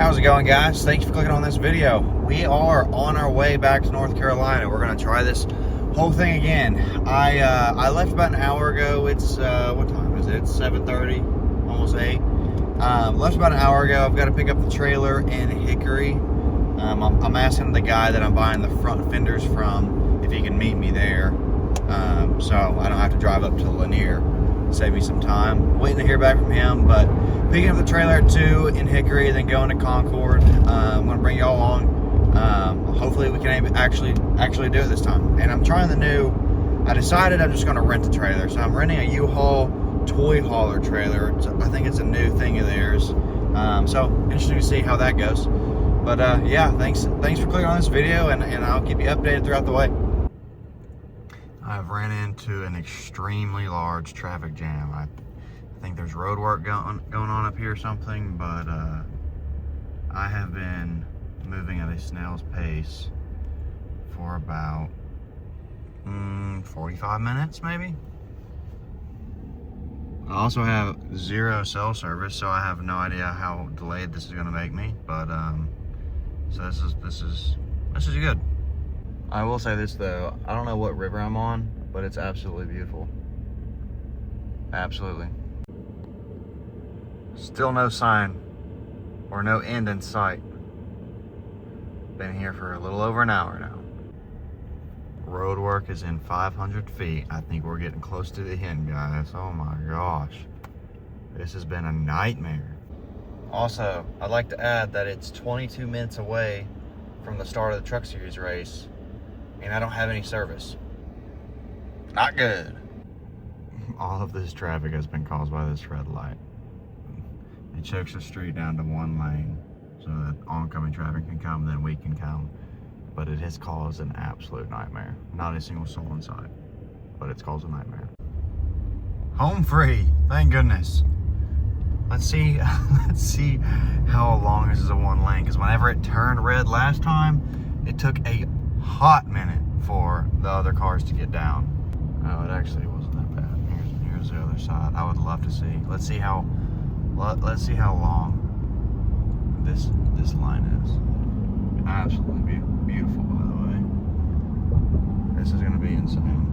How's it going, guys? Thanks for clicking on this video. We are on our way back to North Carolina. We're going to try this whole thing again. I left about an hour ago. It's what time is it? It's 7:30, almost 8. Left about an hour ago. I've got to pick up the trailer in Hickory. I'm asking the guy that I'm buying the front fenders from if he can meet me there, so I don't have to drive up to Lanier. Save me some time. Waiting to hear back from him, but picking up the trailer at 2 in Hickory, then going to Concord. I'm going to bring y'all along. Hopefully we can actually do it this time. And I'm trying the new, I decided I'm just going to rent a trailer. So I'm renting a U-Haul toy hauler trailer. I think it's a new thing of theirs. So interesting to see how that goes. But yeah, thanks for clicking on this video, and I'll keep you updated throughout the way. I've ran into an extremely large traffic jam. I think there's road work going on up here or something, but I have been moving at a snail's pace for about 45 minutes maybe. I also have 0 cell service, so I have no idea how delayed this is going to make me, but so this is good. I will say this though, I don't know what river I'm on, but it's absolutely beautiful. Absolutely. Still no sign or no end in sight. Been here for a little over an hour now. Road work is in 500 feet. I think we're getting close to the end, guys. Oh my gosh. This has been a nightmare. Also, I'd like to add that it's 22 minutes away from the start of the Truck Series race, and I don't have any service. Not good. All of this traffic has been caused by this red light. It chokes the street down to 1 lane so that oncoming traffic can come, then we can come. But it has caused an absolute nightmare. Not a single soul in sight, but it's caused a nightmare. Home free, thank goodness. Let's see how long this is a 1 lane, because whenever it turned red last time, it took a hot minute for the other cars to get down. Oh, it actually wasn't that bad. Here's the other side. I would love to see. Let's see how long this line is. Absolutely beautiful, by the way. This is gonna be insane.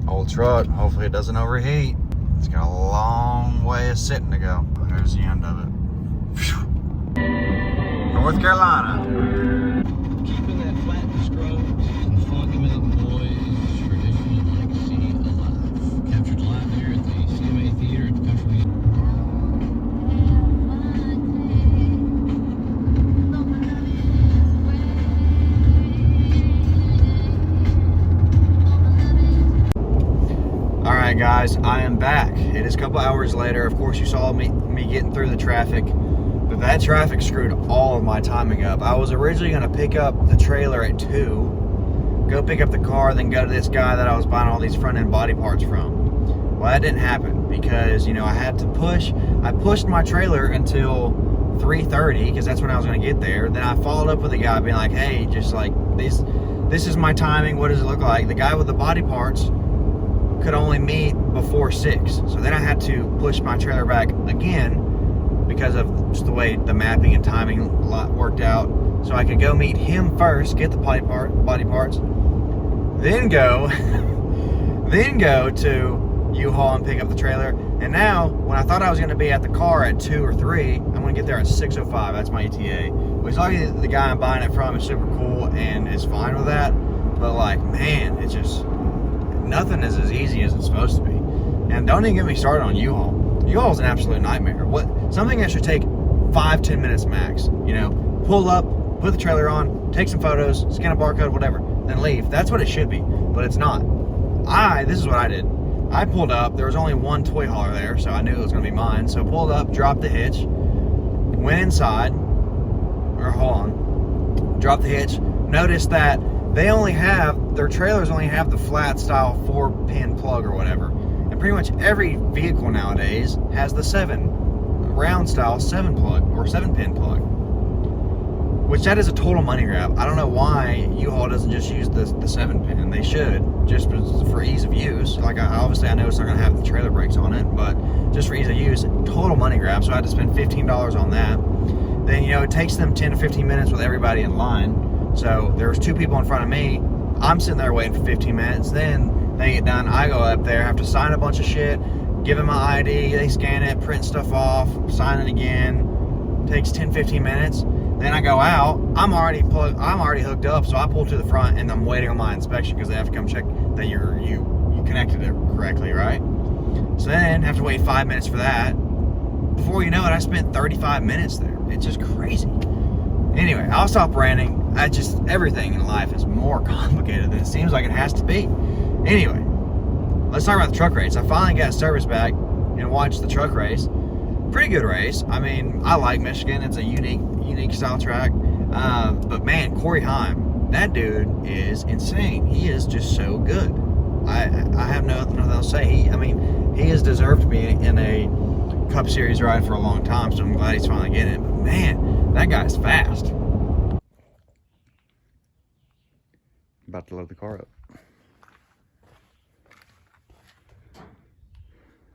Old truck, hopefully it doesn't overheat. It's got a long way of sitting to go. There's the end of it. Whew. North Carolina. Keeping that flat strokes and foggy mountain boys tradition legacy alive. Captured live here at the CMA Theater at the Country Music. Alright guys, I am back. It is a couple hours later. Of course you saw me getting through the traffic, but that traffic screwed all of my timing up. I was originally going to pick up the trailer at 2, go pick up the car, then go to this guy that I was buying all these front end body parts from. Well, that didn't happen because, you know, I pushed my trailer until 3:30 because that's when I was going to get there. Then I followed up with the guy being like, hey, just like this is my timing, what does it look like? The guy with the body parts could only meet before 6, so then I had to push my trailer back again because of just the way the mapping and timing worked out, so I could go meet him first, get the body parts, then go to U-Haul and pick up the trailer. And now when I thought I was going to be at the car at 2 or 3, I'm going to get there at 6:05. That's my ETA, which luckily the guy I'm buying it from is super cool and is fine with that, but like, man, it's just nothing is as easy as it's supposed to be. And don't even get me started on U-Haul. U-Haul is an absolute nightmare. Something that should take 5-10 minutes max. You know, pull up, put the trailer on, take some photos, scan a barcode, whatever, then leave. That's what it should be, but it's not. This is what I did. I pulled up. There was only one toy hauler there, so I knew it was going to be mine. So pulled up, dropped the hitch, went inside, or hold on, dropped the hitch. Noticed that they only have, their trailers only have the flat style 4-pin plug or whatever. And pretty much every vehicle nowadays has the 7 round style 7 plug or 7-pin plug. Which that is a total money grab. I don't know why U-Haul doesn't just use the 7-pin. They should, just for ease of use. Like, obviously I know it's not gonna have the trailer brakes on it, but just for ease of use, total money grab. So I had to spend $15 on that. Then, you know, it takes them 10 to 15 minutes with everybody in line. So there was 2 people in front of me. I'm sitting there waiting for 15 minutes. Then they get done. I go up there, have to sign a bunch of shit, give them my ID. They scan it, print stuff off, sign it again. Takes 10, 15 minutes. Then I go out. I'm already hooked up, so I pull to the front and I'm waiting on my inspection because they have to come check that you connected it correctly, right? So then have to wait 5 minutes for that. Before you know it, I spent 35 minutes there. It's just crazy. Anyway, I'll stop ranting. Everything in life is more complicated than it seems like it has to be. Anyway, let's talk about the truck race. I finally got a service back and watched the truck race. Pretty good race. I mean, I like Michigan. It's a unique style track. But man, Corey Heim, that dude is insane. He is just so good. I have nothing else to say. He has deserved to be in a Cup Series ride for a long time, so I'm glad he's finally getting it. But man, that guy's fast. About to load the car up.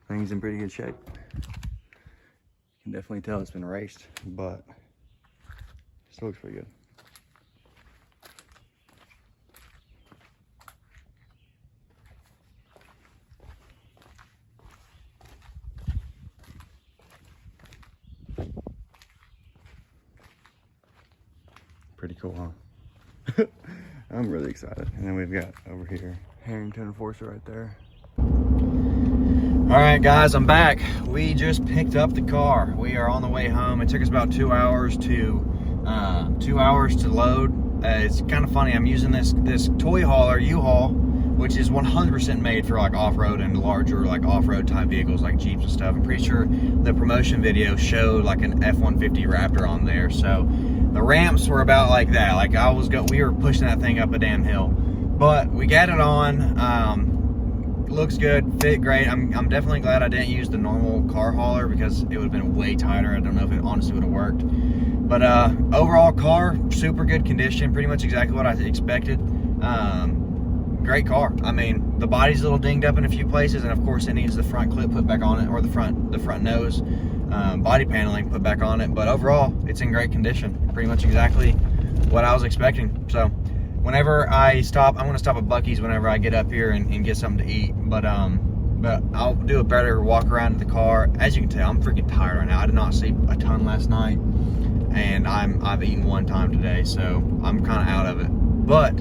Things in pretty good shape. You can definitely tell it's been raced, but still looks pretty good. Pretty cool, huh? I'm really excited. And then we've got over here Harrington Enforcer right there. All right, guys, I'm back. We just picked up the car. We are on the way home. It took us about 2 hours to load. It's kind of funny. I'm using this toy hauler U-Haul, which is 100% made for like off-road and larger like off-road type vehicles like Jeeps and stuff. I'm pretty sure the promotion video showed like an F-150 Raptor on there. So the ramps were about like that. Like we were pushing that thing up a damn hill, but we got it on. Looks good, fit great. I'm definitely glad I didn't use the normal car hauler because it would have been way tighter. I don't know if it honestly would have worked. But overall car, super good condition, pretty much exactly what I expected. Great car. I mean, the body's a little dinged up in a few places, and of course it needs the front clip put back on it, or the front nose body paneling put back on it. But overall, it's in great condition. Pretty much exactly what I was expecting. So whenever I stop, I'm gonna stop at Buc-ee's whenever I get up here and get something to eat. But I'll do a better walk around the car. As you can tell, I'm freaking tired right now. I did not sleep a ton last night, and I've eaten 1 time today, so I'm kind of out of it. But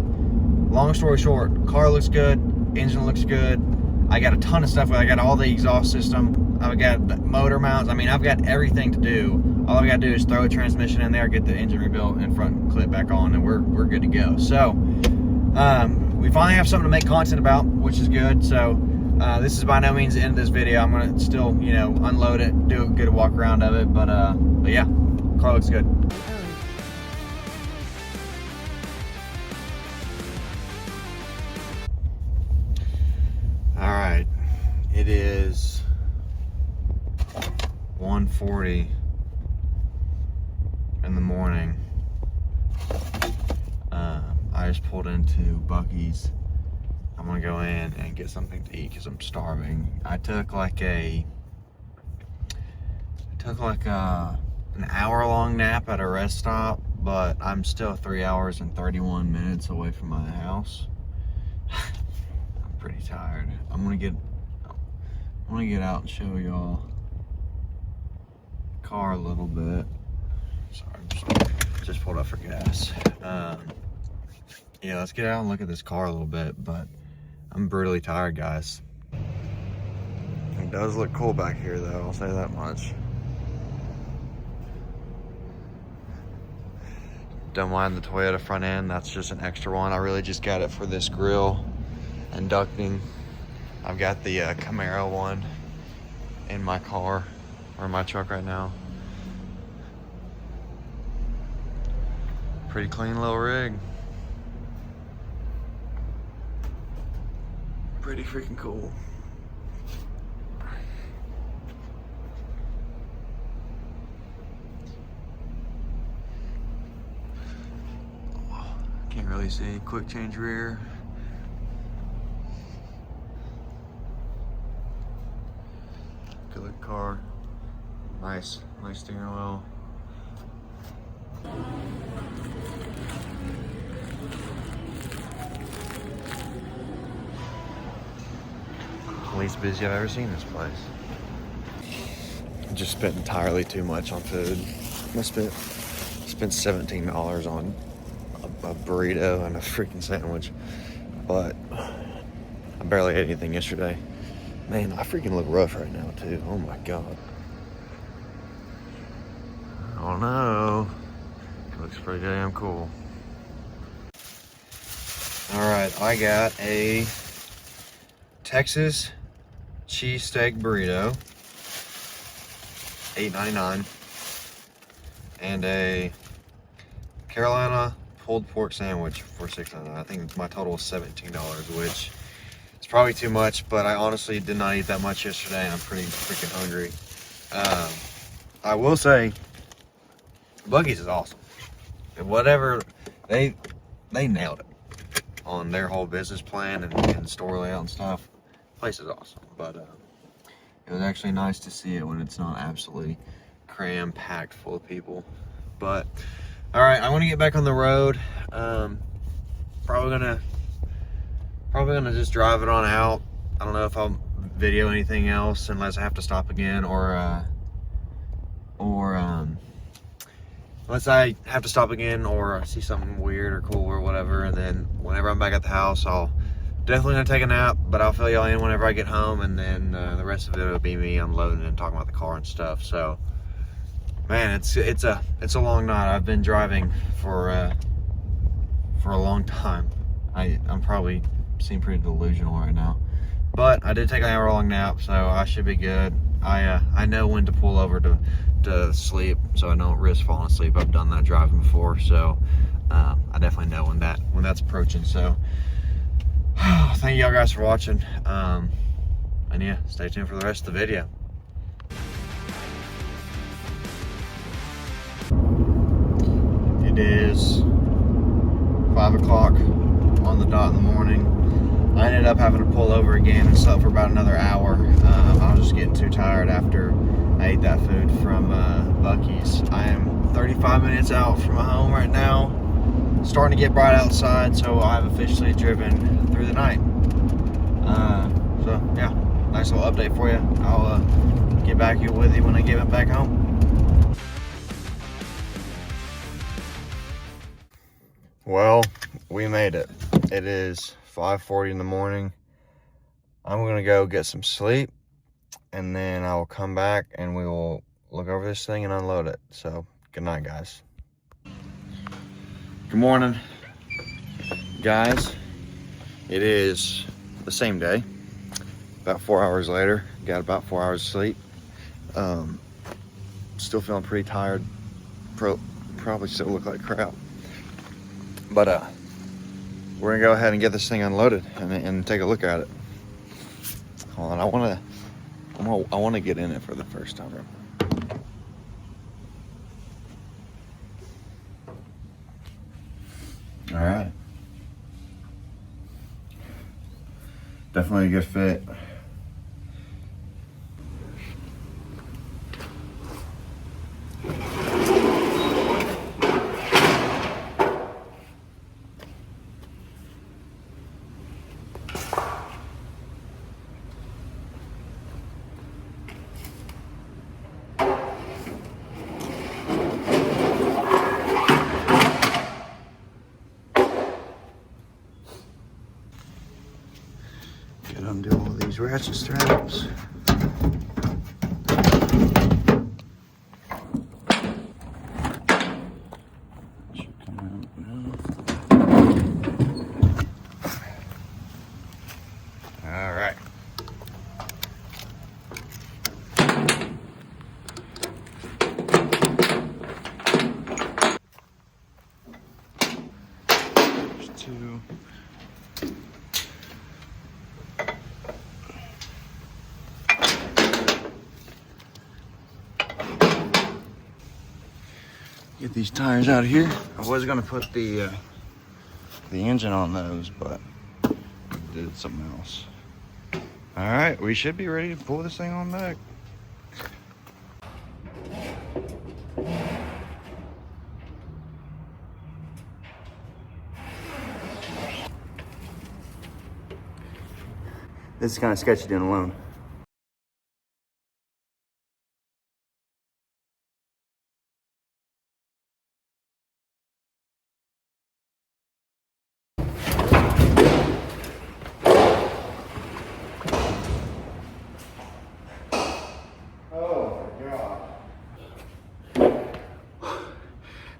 long story short, car looks good, engine looks good. I got a ton of stuff. I got all the exhaust system. I've got the motor mounts. I mean, I've got everything to do. All I got to do is throw a transmission in there, get the engine rebuilt, and front clip back on, and we're good to go. So we finally have something to make content about, which is good. So this is by no means the end of this video. I'm gonna still, you know, unload it, do a good walk around of it. But yeah, car looks good. All right, it is 1:40 in the morning. I just pulled into Buc-ee's. I'm gonna go in and get something to eat because I'm starving. I took like an hour-long nap at a rest stop, but I'm still 3 hours and 31 minutes away from my house. I'm pretty tired. I'm gonna get out and show y'all the car a little bit. Sorry, just pulled up for gas. Yeah, let's get out and look at this car a little bit, but I'm brutally tired, guys. It does look cool back here, though, I'll say that much. Don't mind the Toyota front end, that's just an extra one. I really just got it for this grill and ducting. I've got the Camaro one in my car, or in my truck right now. Pretty clean little rig. Pretty freaking cool. Can't really see. Quick change rear. Good car. Nice steering wheel. Least busy I've ever seen this place. Just spent entirely too much on food. I spent $17 on a burrito and a freaking sandwich, but I barely ate anything yesterday. Man, I freaking look rough right now too. Oh my god. Oh no. Looks pretty damn cool. Alright, I got a Texas cheesesteak burrito, $8.99, and a Carolina pulled pork sandwich for $6.99. I think my total was $17, which is probably too much, but I honestly did not eat that much yesterday, and I'm pretty freaking hungry. I will say, Buc-ee's is awesome. Whatever, they nailed it on their whole business plan and store layout and stuff. Place is awesome, but it was actually nice to see it when it's not absolutely cram-packed full of people. But all right, I want to get back on the road. Probably gonna just drive it on out. I don't know if I'll video anything else unless I have to stop again, or unless I have to stop again or see something weird or cool or whatever. And then whenever I'm back at the house, I'll definitely gonna take a nap, but I'll fill y'all in whenever I get home, and then the rest of it will be me unloading and talking about the car and stuff. So, man, it's a long night. I've been driving for a long time. I'm probably seem pretty delusional right now, but I did take an hour-long nap, so I should be good. I know when to pull over to sleep, so I don't risk falling asleep. I've done that driving before, so I definitely know when that's approaching. So. Thank y'all guys for watching, and yeah, stay tuned for the rest of the video. It is 5 o'clock on the dot in the morning. I ended up having to pull over again and slept for about another hour. I was just getting too tired after I ate that food from Buc-ee's. I am 35 minutes out from my home right now. Starting to get bright outside, so I've officially driven through the night. So yeah, nice little update for you. I'll get back here with you when I get back home. Well, we made it. It is 5:40 in the morning. I'm gonna go get some sleep, and then I will come back and we will look over this thing and unload it. So good night, guys. Good morning, guys. It is the same day, about 4 hours later. Got about 4 hours of sleep. Still feeling pretty tired. Probably still look like crap, but we're gonna go ahead and get this thing unloaded and take a look at it. Hold on, I want to get in it for the first time. All right. Definitely a good fit. Undo all these ratchet straps. Should come out now. All right, Get these tires out of here. I was gonna put the engine on those, but did something else. All right, we should be ready to pull this thing on back. This is kind of sketchy doing alone.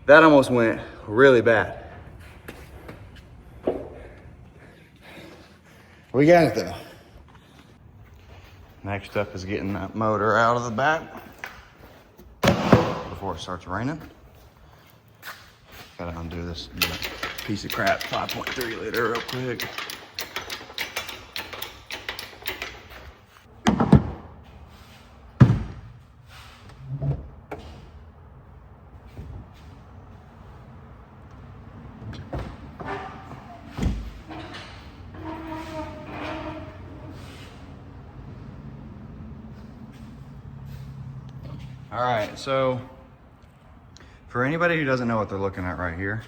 That almost went really bad. We got it though. Next up is getting that motor out of the back before it starts raining. Gotta undo this piece of crap 5.3 liter real quick. All right, so for anybody who doesn't know what they're looking at right here,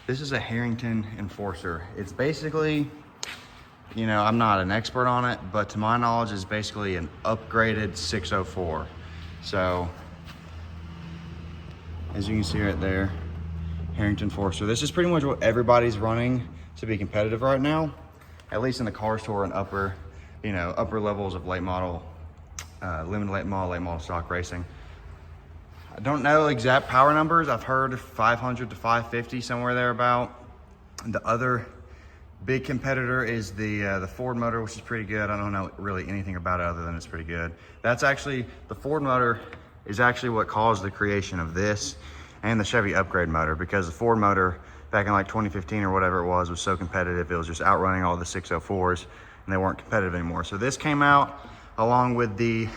this is a Harrington Enforcer. It's basically, you know, I'm not an expert on it, but to my knowledge, it's basically an upgraded 604. So, as you can see right there, Harrington Enforcer. This is pretty much what everybody's running to be competitive right now, at least in the car store and upper levels of late model, limited late model stock racing. I don't know exact power numbers. I've heard 500 to 550, somewhere there about. The other big competitor is the Ford motor, which is pretty good. I don't know really anything about it other than it's pretty good. That's actually, the Ford motor is actually what caused the creation of this and the Chevy upgrade motor, because the Ford motor back in like 2015 or whatever it was so competitive. It was just outrunning all the 604s and they weren't competitive anymore. So this came out along with the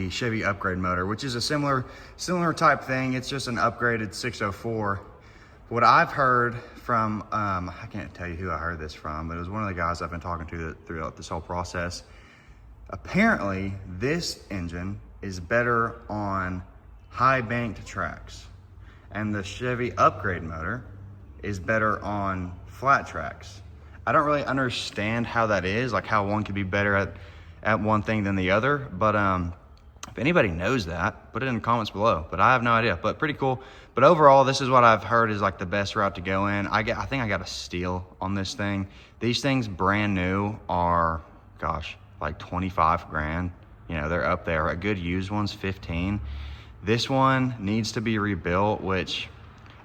Chevy upgrade motor, which is a similar type thing. It's just an upgraded 604. What I've heard from, I can't tell you who I heard this from, but it was one of the guys I've been talking to throughout this whole process. Apparently, this engine is better on high banked tracks, and the Chevy upgrade motor is better on flat tracks. I don't really understand how that is, like how one could be better at one thing than the other, but if anybody knows that, put it in the comments below. But I have no idea, but pretty cool. But overall, this is what I've heard is like the best route to go in. I think I got a steal on this thing. These things brand new are, gosh, like 25 grand. You know, they're up there. Good used ones, 15. This one needs to be rebuilt, which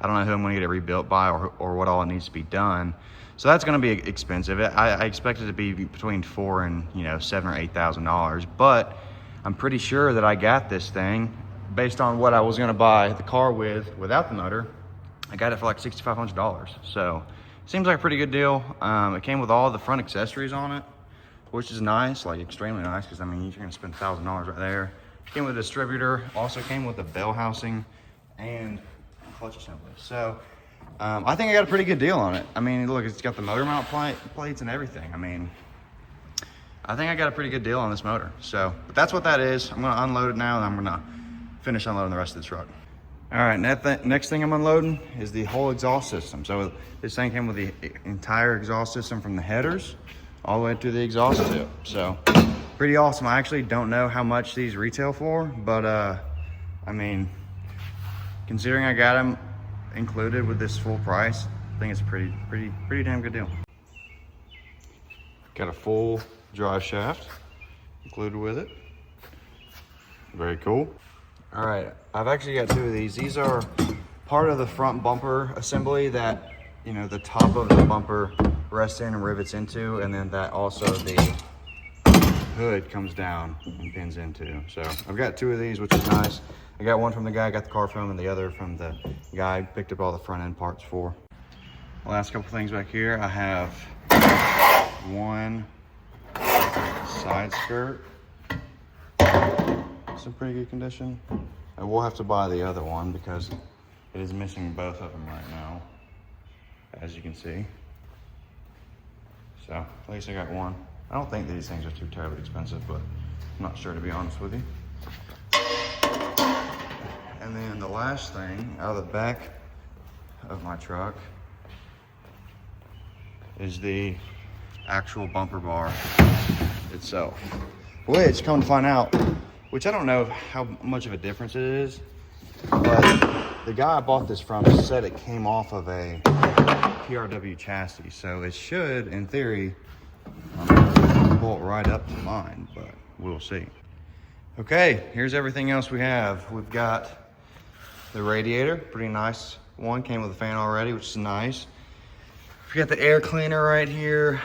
I don't know who I'm gonna get it rebuilt by or what all it needs to be done. So that's gonna be expensive. I expect it to be between $4,000 and $7,000 or $8,000, but I'm pretty sure that I got this thing based on what I was gonna buy the car without the motor. I got it for like $6,500. So seems like a pretty good deal. It came with all the front accessories on it, which is nice, like extremely nice, because I mean, you're gonna spend $1,000 right there. Came with a distributor, also came with a bell housing and clutch assembly. So I think I got a pretty good deal on it. I mean, look, it's got the motor mount plates and everything. I mean, I think I got a pretty good deal on this motor. So, but that's what that is. I'm gonna unload it now and I'm gonna finish unloading the rest of the truck. All right, next thing I'm unloading is the whole exhaust system. So this thing came with the entire exhaust system from the headers all the way to the exhaust tip. So pretty awesome. I actually don't know how much these retail for, but I mean, considering I got them included with this full price, I think it's a pretty damn good deal. Got a full drive shaft included with it. Very cool. All right, I've actually got two of these. These are part of the front bumper assembly that, the top of the bumper rests in and rivets into, and then that also the hood comes down and pins into. So I've got two of these, which is nice. I got one from the guy I got the car from, and the other from the guy I picked up all the front end parts for. The last couple things back here, I have one side skirt. It's in pretty good condition. And we'll have to buy the other one because it is missing both of them right now, as you can see. So at least I got one. I don't think these things are too terribly expensive, but I'm not sure, to be honest with you. And then the last thing out of the back of my truck is the actual bumper bar itself, which, come to find out, which I don't know how much of a difference it is, but the guy I bought this from said it came off of a PRW chassis, so it should, in theory, bolt right up to mine, but we'll see. Okay, here's everything else we have. We've got the radiator, pretty nice one, came with a fan already, which is nice. We've got the air cleaner right here.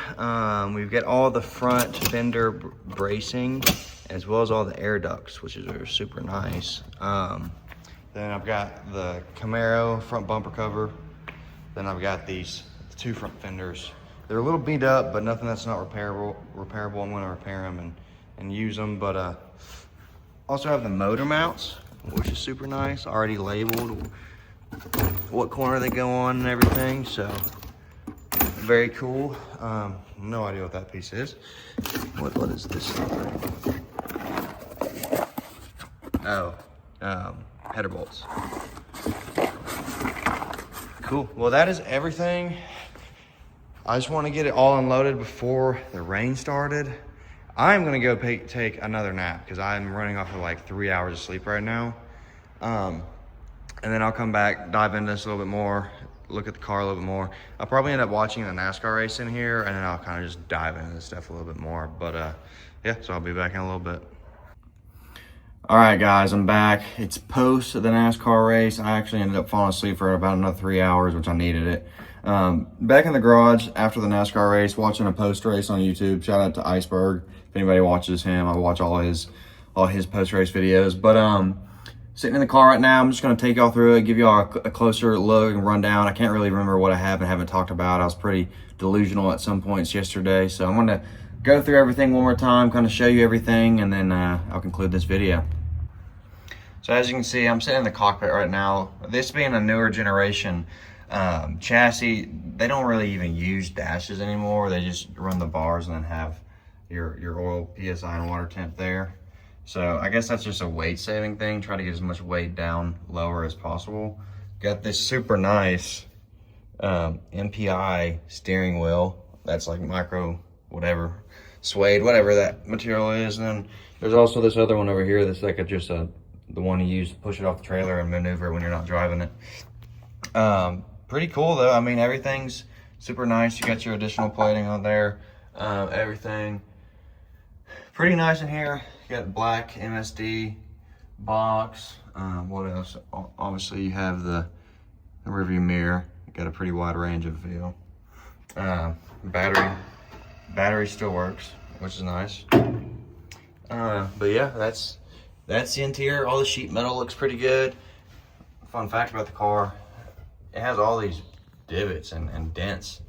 We've got all the front fender bracing, as well as all the air ducts, which are super nice. Then I've got the Camaro front bumper cover. Then I've got these two front fenders. They're a little beat up, but nothing that's not repairable. I'm gonna repair them and use them. But also have the motor mounts, which is super nice. Already labeled what corner they go on and everything. So very cool. No idea what that piece is. What is this stuff? Oh, header bolts. Cool. Well, that is everything. I just want to get it all unloaded before the rain started. I'm gonna go take another nap because I'm running off of like 3 hours of sleep right now. And then I'll come back, dive into this a little bit more, look at the car a little bit more. I'll probably end up watching the NASCAR race in here, and then I'll kind of just dive into this stuff a little bit more. But yeah, so I'll be back in a little bit. All right, guys, I'm back. It's post the NASCAR race. I actually ended up falling asleep for about another 3 hours, which I needed it. Back in the garage after the NASCAR race, watching a post race on YouTube. Shout out to Iceberg. If anybody watches him, I watch all his post race videos. But sitting in the car right now, I'm just gonna take y'all through it, give y'all a closer look and rundown. I can't really remember what I have and haven't talked about. I was pretty delusional at some points yesterday, so I'm gonna go through everything one more time, kind of show you everything, and then I'll conclude this video. So as you can see, I'm sitting in the cockpit right now. This being a newer generation chassis, they don't really even use dashes anymore. They just run the bars and then have your oil, PSI, and water temp there. So I guess that's just a weight saving thing. Try to get as much weight down lower as possible. Got this super nice MPI steering wheel. That's like micro, whatever, suede, whatever that material is. And then there's also this other one over here that's like the one you use to push it off the trailer and maneuver when you're not driving it. Pretty cool though. I mean, everything's super nice. You got your additional plating on there. Everything pretty nice in here. You got black MSD box. What else? Obviously you have the rearview mirror. You got a pretty wide range of view. Battery still works, which is nice. But yeah, that's the interior. All the sheet metal looks pretty good. Fun fact about the car, it has all these divots and dents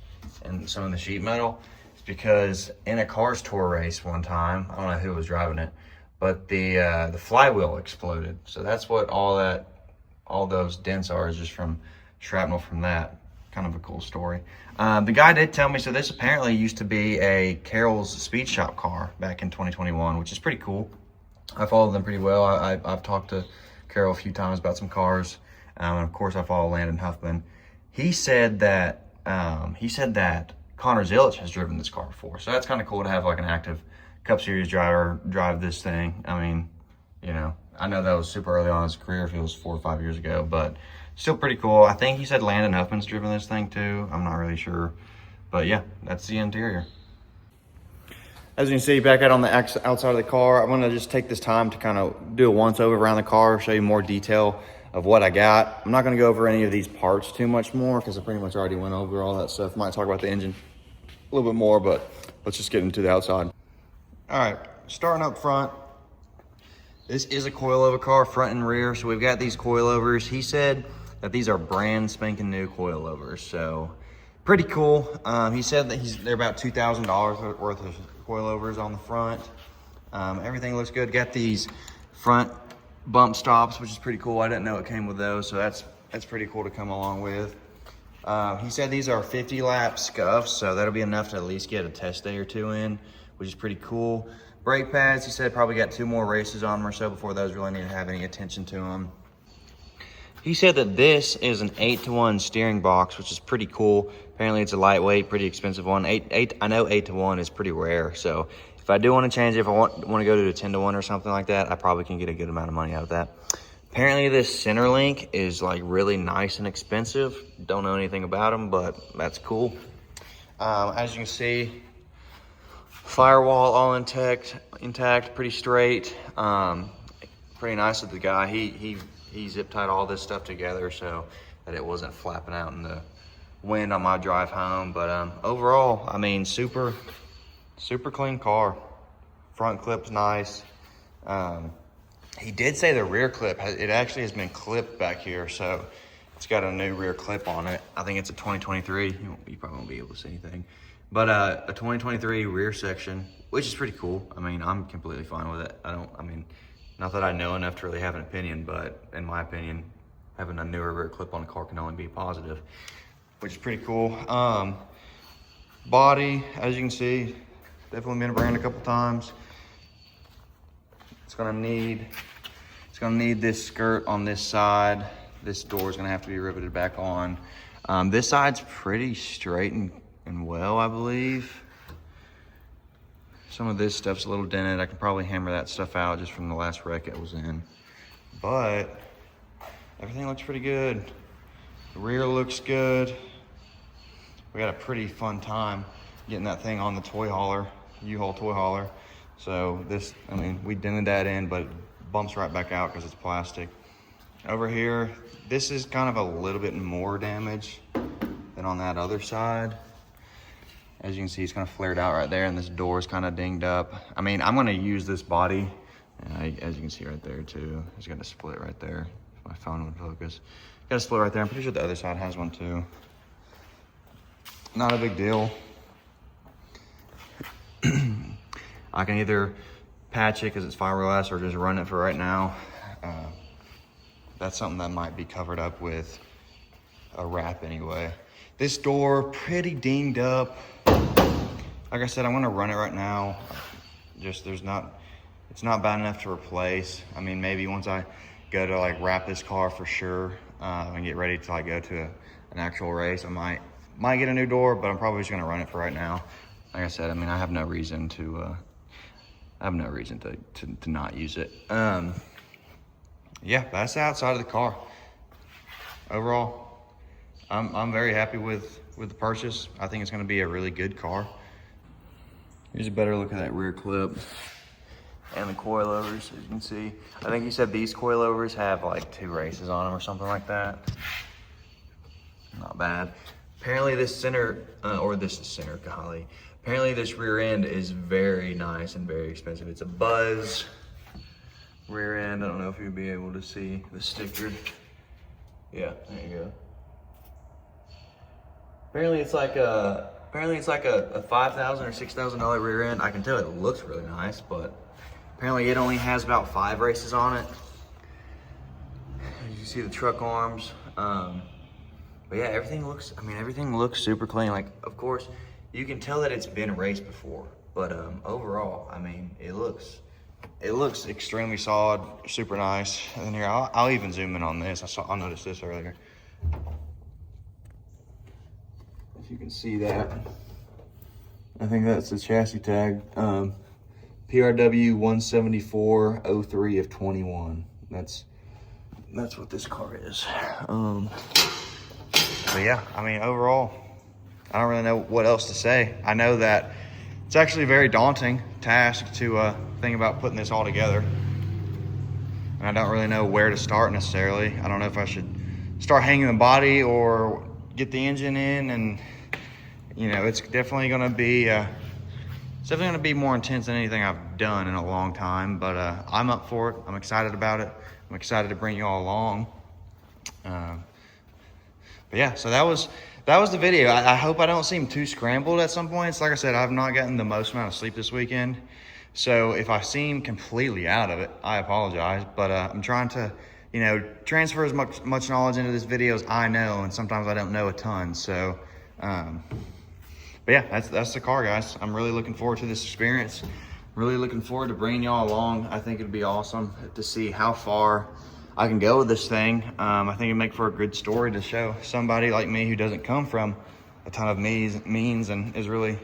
in some of the sheet metal. It's because in a Cars Tour race one time, I don't know who was driving it, but the flywheel exploded. So that's what all those dents are, is just from shrapnel from that. Kind of a cool story. The guy did tell me, so this apparently used to be a Carroll's Speed Shop car back in 2021, which is pretty cool. I follow them pretty well. I've talked to Carroll a few times about some cars. And of course I follow Landon Huffman. He said that Connor Zilisch has driven this car before. So that's kind of cool to have like an active Cup Series driver drive this thing. I mean, you know, I know that was super early on in his career, if it was 4 or 5 years ago, but still pretty cool. I think he said Landon Huffman's driven this thing too. I'm not really sure, but yeah, that's the interior. As you can see, back out on the outside of the car, I'm gonna just take this time to kind of do a once over around the car, show you more detail of what I got. I'm not gonna go over any of these parts too much more because I pretty much already went over all that stuff. Might talk about the engine a little bit more, but let's just get into the outside. All right, starting up front, this is a coilover car, front and rear. So we've got these coilovers. He said that these are brand spanking new coilovers, so pretty cool. He said that they're about $2,000 worth of coilovers on the front. Everything looks good. Got these front bump stops, which is pretty cool. I didn't know it came with those, so that's pretty cool to come along with. He said these are 50 lap scuffs, so that'll be enough to at least get a test day or two in, which is pretty cool. Brake pads, he said probably got 2 more races on them or so before those really need to have any attention to them. He said that this is an 8-to-1 steering box, which is pretty cool. Apparently it's a lightweight, pretty expensive one. I know 8-to-1 is pretty rare, so if I do want to change it, if I want to go to a 10-to-1 or something like that, I probably can get a good amount of money out of that. Apparently this center link is like really nice and expensive. Don't know anything about them, but that's cool. As you can see, firewall all intact, pretty straight. Pretty nice of the guy. He zip tied all this stuff together so that it wasn't flapping out in the wind on my drive home. But overall, I mean, super clean car. Front clip's nice. He did say the rear clip, it actually has been clipped back here, so it's got a new rear clip on it. I think it's a 2023. You probably won't be able to see anything. But a 2023 rear section, which is pretty cool. I mean, I'm completely fine with it. Not that I know enough to really have an opinion, but in my opinion, having a newer rear clip on a car can only be positive, which is pretty cool. Body, as you can see, definitely been branded a couple times. It's gonna need this skirt on this side. This door is gonna have to be riveted back on. This side's pretty straight and well, I believe. Some of this stuff's a little dented. I can probably hammer that stuff out just from the last wreck it was in. But everything looks pretty good. The rear looks good. We had a pretty fun time getting that thing on the toy hauler, U-Haul toy hauler. So this, I mean, we dented that in, but it bumps right back out because it's plastic. Over here, this is kind of a little bit more damage than on that other side. As you can see, it's kind of flared out right there, and this door is kind of dinged up. I mean, I'm gonna use this body, as you can see right there too. It's got a split right there. If my phone would focus. Got a split right there. I'm pretty sure the other side has one too. Not a big deal. I can either patch it because it's fiberglass or just run it for right now. That's something that might be covered up with a wrap anyway. This door, pretty dinged up. Like I said, I'm gonna run it right now. Just it's not bad enough to replace. I mean, maybe once I go to like wrap this car for sure and get ready to like go to an actual race, I might get a new door, but I'm probably just gonna run it for right now. Like I said, I mean, I have no reason to not use it. Yeah, that's the outside of the car. Overall, I'm very happy with the purchase. I think it's gonna be a really good car. Here's a better look at that rear clip and the coilovers, as you can see. I think he said these coilovers have like 2 races on them or something like that. Not bad. Apparently this apparently this rear end is very nice and very expensive. It's a Buzz rear end. I don't know if you'll be able to see the sticker. Yeah, there you go. Apparently it's like a $5,000 or $6,000 rear end. I can tell it looks really nice, but apparently it only has about 5 races on it. As you see the truck arms. But yeah, everything looks super clean. Like, of course, you can tell that it's been raced before, but overall, I mean, it looks extremely solid, super nice. And then here, I'll even zoom in on this. I noticed this earlier. If you can see that, I think that's the chassis tag. PRW 17403 of 21. That's what this car is. But yeah, I mean, overall, I don't really know what else to say. I know that it's actually a very daunting task to think about putting this all together. And I don't really know where to start necessarily. I don't know if I should start hanging the body or get the engine in, and you know, it's definitely gonna be more intense than anything I've done in a long time, but I'm up for it. I'm excited about it. I'm excited to bring you all along. But yeah, so that was the video. I hope I don't seem too scrambled at some points. Like I said, I've not gotten the most amount of sleep this weekend. So if I seem completely out of it, I apologize, but I'm trying to, you know, transfer as much knowledge into this video as I know, and sometimes I don't know a ton. So, but yeah, that's the car, guys. I'm really looking forward to this experience. Really looking forward to bringing y'all along. I think it'd be awesome to see how far I can go with this thing. I think it'd make for a good story to show somebody like me who doesn't come from a ton of means and is really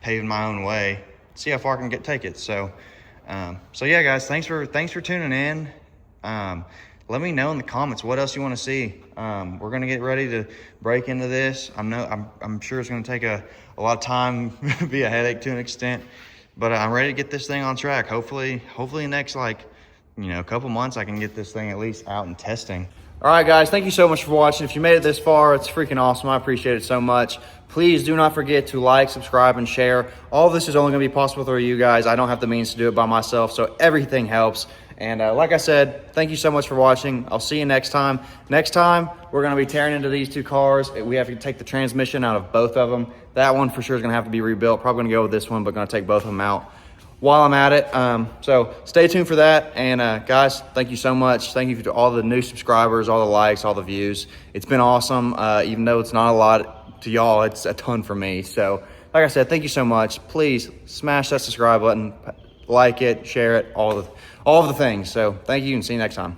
paving my own way. See how far I can take it. So yeah, guys, thanks for tuning in. Let me know in the comments what else you want to see. We're gonna get ready to break into this. I'm sure it's gonna take a lot of time, be a headache to an extent, but I'm ready to get this thing on track. Hopefully next, like, you know, a couple months I can get this thing at least out and testing. All right, guys, thank you so much for watching. If you made it this far, it's freaking awesome. I appreciate it so much. Please do not forget to like, subscribe, and share. All this is only going to be possible through you guys. I don't have the means to do it by myself, so everything helps. And like I said, thank you so much for watching. I'll see you next time. Next time, we're going to be tearing into these two cars. We have to take the transmission out of both of them. That one for sure is going to have to be rebuilt. Probably going to go with this one, but going to take both of them out while I'm at it. So stay tuned for that. And guys, thank you so much. Thank you to all the new subscribers, all the likes, all the views. It's been awesome. Even though it's not a lot to y'all, it's a ton for me. So like I said, thank you so much. Please smash that subscribe button, like it, share it, all of the things. So thank you, and see you next time.